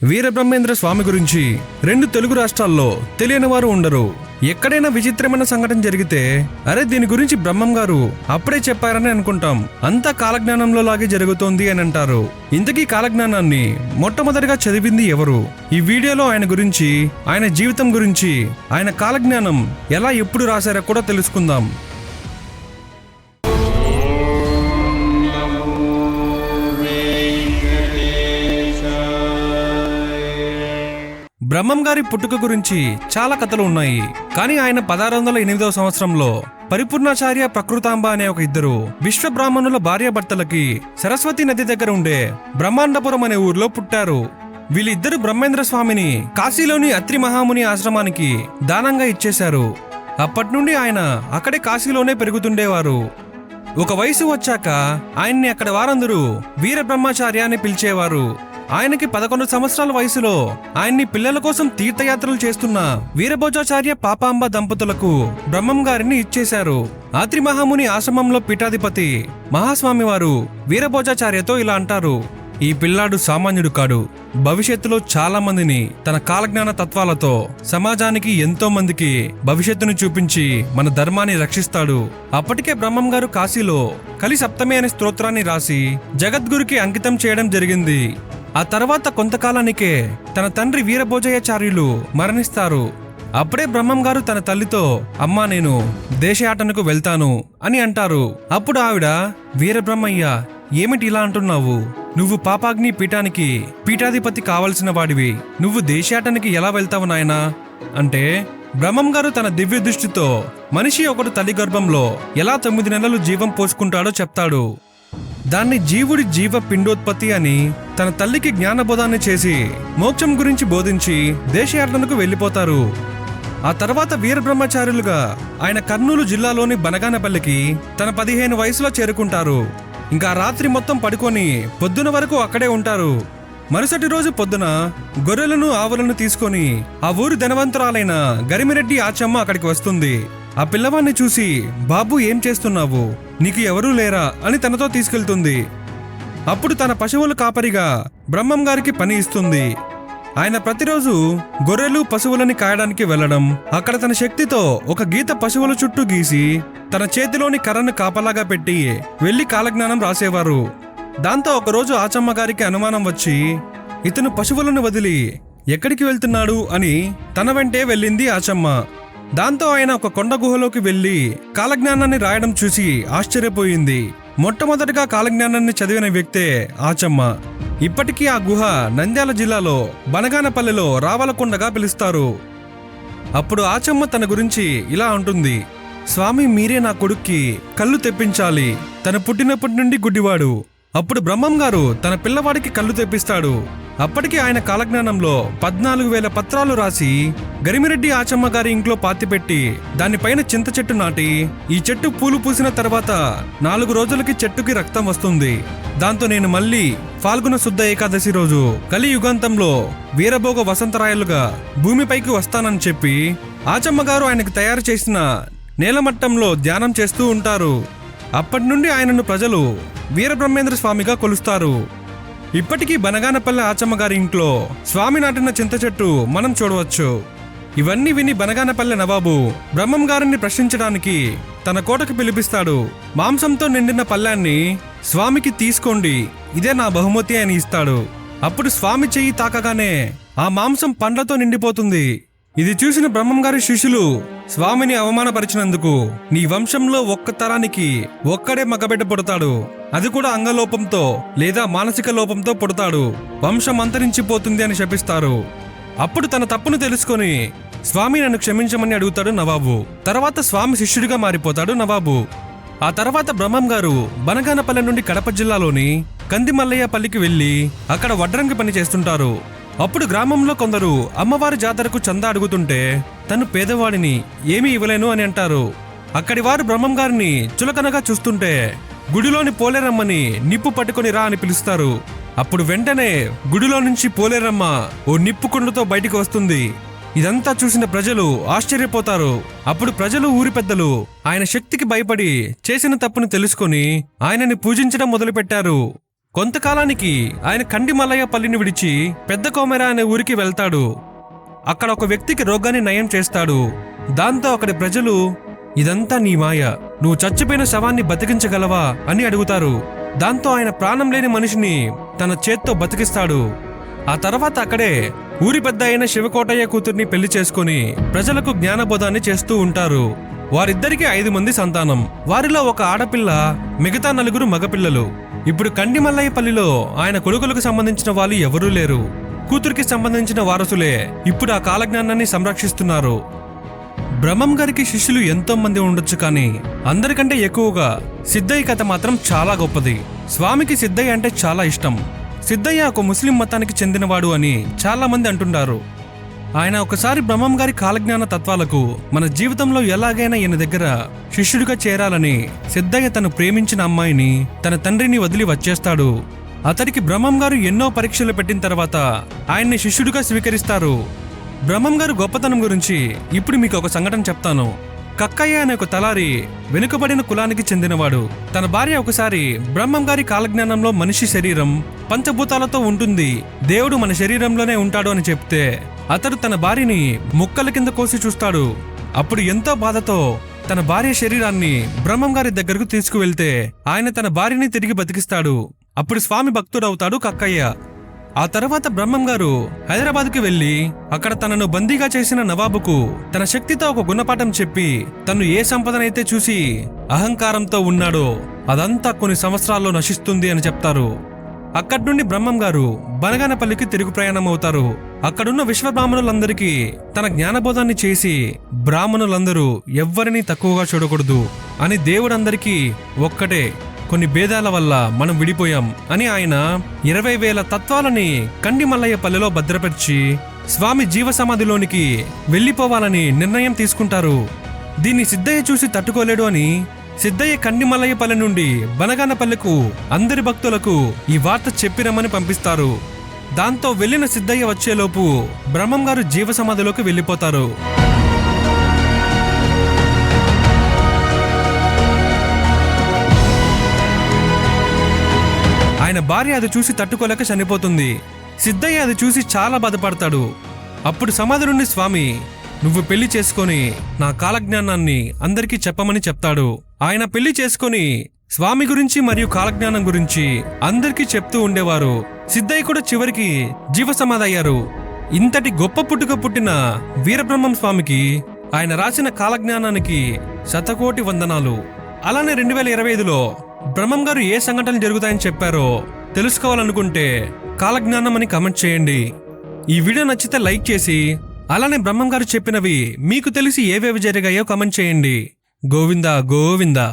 వీరబ్రహ్మేంద్ర స్వామి గురించి రెండు తెలుగు రాష్ట్రాల్లో తెలియని వారు ఉండరు. ఎక్కడైనా విచిత్రమైన సంఘటన జరిగితే అరే దీని గురించి బ్రహ్మం గారు అప్పుడే చెప్పారని అనుకుంటాం. అంతా కాలజ్ఞానంలో లాగే జరుగుతోంది అని అంటారు. ఇంతకీ కాలజ్ఞానాన్ని మొట్టమొదటిగా చదివింది ఎవరు? ఈ వీడియోలో ఆయన గురించి, ఆయన జీవితం గురించి, ఆయన కాలజ్ఞానం ఎలా ఎప్పుడు రాశారో కూడా తెలుసుకుందాం. బ్రహ్మం గారి పుట్టుక గురించి చాలా కథలు ఉన్నాయి. కానీ ఆయన 1608వ సంవత్సరంలో పరిపూర్ణాచార్య ప్రకృతాంబ అనే ఒక ఇద్దరు విశ్వబ్రాహ్మణుల భార్యాభర్తలకి సరస్వతి నది దగ్గర ఉండే బ్రహ్మాండపురం అనే ఊర్లో పుట్టారు. వీళ్ళిద్దరు బ్రహ్మేంద్ర స్వామిని కాశీలోని అత్రి మహాముని ఆశ్రమానికి దానంగా ఇచ్చేశారు. అప్పటి నుండి ఆయన అక్కడే కాశీలోనే పెరుగుతుండేవారు. ఒక వయసు వచ్చాక ఆయన్ని అక్కడ వారందరూ వీరబ్రహ్మచార్య అని పిలిచేవారు. ఆయనకి 11 సంవత్సరాల వయసులో ఆయన్ని పిల్లల కోసం తీర్థయాత్రలు చేస్తున్న వీరభోజాచార్య పాపాంబ దంపతులకు బ్రహ్మం గారిని ఇచ్చేశారు. ఆత్రి మహాముని ఆశ్రమంలో పీఠాధిపతి మహాస్వామి వారు వీరభోజాచార్యతో ఇలా అంటారు: ఈ పిల్లాడు సామాన్యుడు కాడు. భవిష్యత్తులో చాలా మందిని తన కాలజ్ఞాన తత్వాలతో సమాజానికి ఎంతో మందికి భవిష్యత్తును చూపించి మన ధర్మాన్ని రక్షిస్తాడు. అప్పటికే బ్రహ్మం గారు కాశీలో కలి సప్తమి అనే స్తోత్రాన్ని రాసి జగద్గురుకి అంకితం చేయడం జరిగింది. ఆ తర్వాత కొంతకాలానికే తన తండ్రి వీరభోజయాచార్యులు మరణిస్తారు. అప్పుడే బ్రహ్మం గారు తన తల్లితో అమ్మా నేను దేశయాటనకు వెళ్తాను అని అంటారు. అప్పుడు ఆవిడ, వీరబ్రహ్మయ్య ఏమిటి ఇలా అంటున్నావు? నువ్వు పాపాగ్ని పీఠానికి పీఠాధిపతి కావలసిన వాడివి. నువ్వు దేశాటనకి ఎలా వెళ్తావు నాయనా అంటే, బ్రహ్మం గారు తన దివ్య దృష్టితో మనిషి ఒకడు తల్లి గర్భంలో ఎలా 9 నెలలు జీవం పోసుకుంటాడో చెప్తాడు. దాన్ని జీవుడి జీవ పిండోత్పత్తి అని తన తల్లికి జ్ఞానబోధాన్ని చేసి మోక్షం గురించి బోధించి దేశయాటనకు వెళ్ళిపోతారు. ఆ తర్వాత వీరబ్రహ్మచార్యులుగా ఆయన కర్నూలు జిల్లాలోని బనగానపల్లికి తన 15 వయసులో చేరుకుంటారు. ఇంకా రాత్రి మొత్తం పడుకొని పొద్దున వరకు అక్కడే ఉంటారు. మరుసటి రోజు పొద్దున గొర్రెలను ఆవులను తీసుకొని ఆ ఊరి ధనవంతురాలైన గరిమిరెడ్డి ఆచమ్మ అక్కడికి వస్తుంది. ఆ పిల్లవాడిని చూసి, బాబు ఏం చేస్తున్నావు? నీకు ఎవరూ లేరా అని తనతో తీసుకెళ్తుంది. అప్పుడు తన పశువుల కాపరిగా బ్రహ్మం గారికి పని ఇస్తుంది. ఆయన ప్రతిరోజు గొర్రెలు పశువులని కాయడానికి వెళ్లడం, అక్కడ తన శక్తితో ఒక గీత పశువుల చుట్టూ గీసి తన చేతిలోని కర్రను కాపలాగా పెట్టి వెళ్లి కాలజ్ఞానం రాసేవారు. దాంతో ఒకరోజు ఆచమ్మ గారికి అనుమానం వచ్చి ఇతను పశువులను వదిలి ఎక్కడికి వెళ్తున్నాడు అని తన వెంటే వెళ్ళింది ఆచమ్మ. దాంతో ఆయన ఒక కొండ గుహలోకి వెళ్లి కాలజ్ఞానాన్ని రాయడం చూసి ఆశ్చర్యపోయింది. మొట్టమొదటిగా కాలజ్ఞానాన్ని చదివిన వ్యక్తే ఆచమ్మ. ఇప్పటికీ ఆ గుహ నంద్యాల జిల్లాలో బనగానపల్లెలో రావలకొండగా పిలుస్తారు. అప్పుడు ఆచమ్మ తన గురించి ఇలా అంటుంది: స్వామి మీరే నా కొడుక్కి కళ్ళు తెప్పించాలి. తను పుట్టినప్పటి నుండి గుడ్డివాడు. అప్పుడు బ్రహ్మం గారు తన పిల్లవాడికి కళ్ళు తెప్పిస్తాడు. అప్పటికి ఆయన కాలజ్ఞానంలో 14,000 పత్రాలు రాసి గరిమిరెడ్డి ఆచమ్మ గారి ఇంట్లో పాతిపెట్టి దానిపైన చింత చెట్టు నాటి, ఈ చెట్టు పూలు పూసిన తర్వాత 4 రోజులకి చెట్టుకి రక్తం వస్తుంది. దాంతో నేను మళ్ళీ ఫాల్గుణ శుద్ధ ఏకాదశి రోజు కలియుగాంతంలో వీరభోగ వసంతరాయలుగా భూమిపైకి వస్తానని చెప్పి ఆచమ్మ గారు ఆయనకు తయారు చేసిన నేలమట్టంలో ధ్యానం చేస్తూ ఉంటారు. అప్పటి నుండి ఆయనను ప్రజలు వీరబ్రహ్మేంద్ర స్వామిగా కొలుస్తారు. ఇప్పటికీ బనగానపల్లె ఆచమ్మ గారి ఇంట్లో స్వామి నాటిన చింత చెట్టు మనం చూడవచ్చు. ఇవన్నీ విని బనగానపల్లె నవాబు బ్రహ్మం గారిని ప్రశ్నించడానికి తన కోటకు పిలిపిస్తాడు. మాంసంతో నిండిన పళ్ళాన్ని స్వామికి తీసుకోండి, ఇదే నా బహుమతి అని ఇస్తాడు. అప్పుడు స్వామి చెయ్యి తాకగానే ఆ మాంసం పండ్లతో నిండిపోతుంది. ఇది చూసిన బ్రహ్మం గారి శిష్యులు స్వామిని అవమానపరిచినందుకు నీ వంశంలో ఒక్క తరానికి ఒక్కడే మగబిడ్డ పుడతాడు, అది కూడా అంగలోపంతో లేదా మానసిక లోపంతో పుడతాడు, వంశం అంతరించిపోతుంది అని శపిస్తారు. అప్పుడు తన తప్పును తెలుసుకొని స్వామి నన్ను క్షమించమని అడుగుతాడు నవాబు. తర్వాత స్వామి శిష్యుడిగా మారిపోతాడు నవాబు. ఆ తర్వాత బ్రహ్మం గారు బనగానపల్లె నుండి కడప జిల్లాలోని కందిమల్లయ్య పల్లికి వెళ్లి అక్కడ వడ్రంగి పని చేస్తుంటారు. అప్పుడు గ్రామంలో కొందరు అమ్మవారి జాతరకు చందా అడుగుతుంటే తను పేదవాడిని ఏమీ ఇవ్వలేను అని అంటారు. అక్కడి వారు బ్రహ్మం గారిని చులకనగా చూస్తుంటే గుడిలోని పోలేరమ్మని నిప్పు పట్టుకొని రా అని పిలుస్తారు. అప్పుడు వెంటనే గుడిలో నుంచి పోలేరమ్మ ఓ నిప్పు కుండతో బయటికి వస్తుంది. ఇదంతా చూసిన ప్రజలు ఆశ్చర్యపోతారు. అప్పుడు ప్రజలు, ఊరి పెద్దలు ఆయన శక్తికి భయపడి చేసిన తప్పును తెలుసుకొని ఆయనని పూజించడం మొదలుపెట్టారు. కొంతకాలానికి ఆయన కండి మల్లయ్య పల్లిని విడిచి పెద్ద కోమెర అనే ఊరికి వెళ్తాడు. అక్కడ ఒక వ్యక్తికి రోగాన్ని నయం చేస్తాడు. దాంతో అక్కడి ప్రజలు, ఇదంతా నీ మాయ, నువ్వు చచ్చిపోయిన శవాన్ని బతికించగలవా అని అడుగుతారు. దాంతో ఆయన ప్రాణం లేని మనిషిని తన చేత్తో బతికిస్తాడు. ఆ తర్వాత అక్కడే ఊరి పెద్ద అయిన శివకోటయ్య కూతుర్ని పెళ్లి చేసుకుని ప్రజలకు జ్ఞానబోధాన్ని చేస్తూ ఉంటారు. వారిద్దరికీ 5 మంది సంతానం. వారిలో ఒక ఆడపిల్ల, మిగతా 4 మగపిల్లలు. ఇప్పుడు కండి మల్లయ్యపల్లిలో ఆయన కొడుకులకు సంబంధించిన వాళ్ళు ఎవరూ లేరు. కూతురికి సంబంధించిన వారసులే ఇప్పుడు ఆ కాలజ్ఞానాన్ని సంరక్షిస్తున్నారు. బ్రహ్మం గారికి శిష్యులు ఎంతో మంది ఉండొచ్చు, కానీ అందరికంటే ఎక్కువగా సిద్ధయ్య కథ మాత్రం చాలా గొప్పది. స్వామికి సిద్ధయ్య అంటే చాలా ఇష్టం. సిద్ధయ్య ఒక ముస్లిం మతానికి చెందినవాడు అని చాలా మంది అంటుంటారు. ఆయన ఒకసారి బ్రహ్మం గారి కాలజ్ఞాన తత్వాలకు మన జీవితంలో ఎలాగైనా ఈయన దగ్గర శిష్యుడిగా చేరాలని సిద్ధయ్య తను ప్రేమించిన అమ్మాయిని, తన తండ్రిని వదిలి వచ్చేస్తాడు. అతడికి బ్రహ్మం గారు ఎన్నో పరీక్షలు పెట్టిన తర్వాత ఆయన్ని శిష్యుడిగా స్వీకరిస్తారు. బ్రహ్మం గారు గొప్పతనం గురించి ఇప్పుడు మీకు ఒక సంఘటన చెప్తాను. కక్కయ్య అనే ఒక తలారి వెనుకబడిన కులానికి చెందినవాడు. తన భార్య ఒకసారి బ్రహ్మం గారి కాలజ్ఞానంలో మనిషి శరీరం పంచభూతాలతో ఉంటుంది, దేవుడు మన శరీరంలోనే ఉంటాడు అని చెప్తే అతడు తన భార్యని ముక్కల కింద కోసి చూస్తాడు. అప్పుడు ఎంతో బాధతో తన భార్య శరీరాన్ని బ్రహ్మం గారి దగ్గరకు తీసుకువెళ్తే ఆయన తన భార్యని తిరిగి బతికిస్తాడు. అప్పుడు స్వామి భక్తుడవుతాడు కక్కయ్య. ఆ తర్వాత బ్రహ్మం గారు హైదరాబాద్కి వెళ్లి అక్కడ తనను బందీగా చేసిన నవాబుకు తన శక్తితో ఒక గుణపాఠం చెప్పి తను ఏ సంపదనైతే చూసి అహంకారంతో ఉన్నాడో అదంతా కొన్ని సంవత్సరాల్లో నశిస్తుంది అని చెప్తారు. అక్కడి నుండి బ్రహ్మం గారు బనగానపల్లికి తిరుగు ప్రయాణం అవుతారు. అక్కడున్న విశ్వబ్రాహ్మణులందరికీ తన జ్ఞానబోధాన్ని చేసి బ్రాహ్మణులందరూ ఎవ్వరినీ తక్కువగా చూడకూడదు అని, దేవుడందరికీ ఒక్కటే, కొన్ని భేదాల వల్ల మనం విడిపోయాం అని ఆయన 20,000 తత్వాలని కండి మల్లయ్య పల్లెలో భద్రపరిచి స్వామి జీవ సమాధిలోనికి వెళ్లిపోవాలని నిర్ణయం తీసుకుంటారు. దీన్ని సిద్ధయ్య చూసి తట్టుకోలేడు అని సిద్ధయ్య కండి మల్లయ్య పల్లె నుండి బనగానపల్లెకు అందరి భక్తులకు ఈ వార్త చెప్పిరమ్మని పంపిస్తారు. దాంతో వెళ్లిన సిద్ధయ్య వచ్చేలోపు బ్రహ్మం గారు జీవ సమాధిలోకి వెళ్లిపోతారు. ఆయన భార్య అది చూసి తట్టుకోలేక చనిపోతుంది. సిద్ధయ్య అది చూసి చాలా బాధపడతాడు. అప్పుడు సమాధి నుండి స్వామి, నువ్వు పెళ్లి చేసుకొని నా కాలజ్ఞానాన్ని అందరికీ చెప్పమని చెప్తాడు. ఆయన పెళ్లి చేసుకొని స్వామి గురించి మరియు కాలజ్ఞానం గురించి అందరికీ చెప్తూ ఉండేవారు. సిద్ధయ్య కూడా చివరికి జీవ సమాధి అయ్యారు. ఇంతటి గొప్ప పుట్టుక పుట్టిన వీరబ్రహ్మం స్వామికి ఆయన రాసిన కాలజ్ఞానానికి శతకోటి వందనాలు. అలానే 2025లో బ్రహ్మం గారు ఏ సంఘటనలు జరుగుతాయని చెప్పారో తెలుసుకోవాలనుకుంటే కాలజ్ఞానం అని కమెంట్ చేయండి. ఈ వీడియో నచ్చితే లైక్ చేసి, అలానే బ్రహ్మం గారు చెప్పినవి మీకు తెలిసి ఏవేవి జరిగాయో కమెంట్ చేయండి. గోవిందా గోవిందా.